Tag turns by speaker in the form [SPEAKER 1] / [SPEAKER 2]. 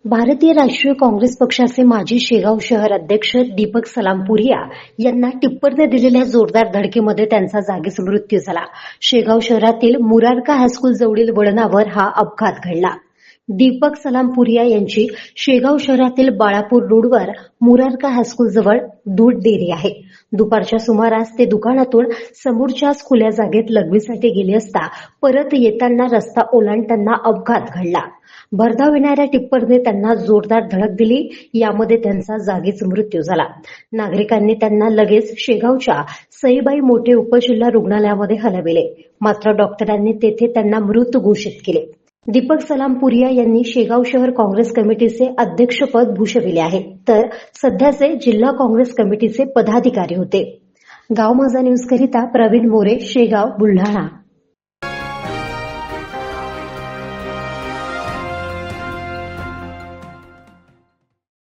[SPEAKER 1] भारतीय राष्ट्रीय काँग्रेस पक्षाचे माजी शेगाव शहर अध्यक्ष दीपक सलामपुरिया यांना टिप्परने दिलेल्या जोरदार धडकेमध्ये त्यांचा जागीच मृत्यू झाला. शेगाव शहरातील मुरारका हायस्कूल जवळील वळणावर हा अपघात घडला. दीपक सलामपुरिया यांची शेगाव शहरातील बाळापूर रोडवर मुरारका हायस्कूल जवळ दूध डेअरी आहे. दुपारच्या सुमारास ते दुकानातून समोरच्याच खुल्या जागेत लघवीसाठी गेले असता परत येताना रस्ता ओलांडताना अपघात घडला. भरधाव येणाऱ्या टिप्परने त्यांना जोरदार धडक दिली. यामध्ये त्यांचा जागीच मृत्यू झाला. नागरिकांनी त्यांना लगेच शेगावच्या सईबाई मोठे उपजिल्हा रुग्णालयामध्ये हलविले, मात्र डॉक्टरांनी तेथे त्यांना मृत घोषित केले. दीपक सलामपुरिया यांनी शेगाव शहर काँग्रेस कमिटीचे अध्यक्षपद भूषविले आहे, तर सध्याचे जिल्हा काँग्रेस कमिटीचे पदाधिकारी होते. गाव माझा न्यूज करिता प्रवीण मोरे, शेगाव, बुलढाणा.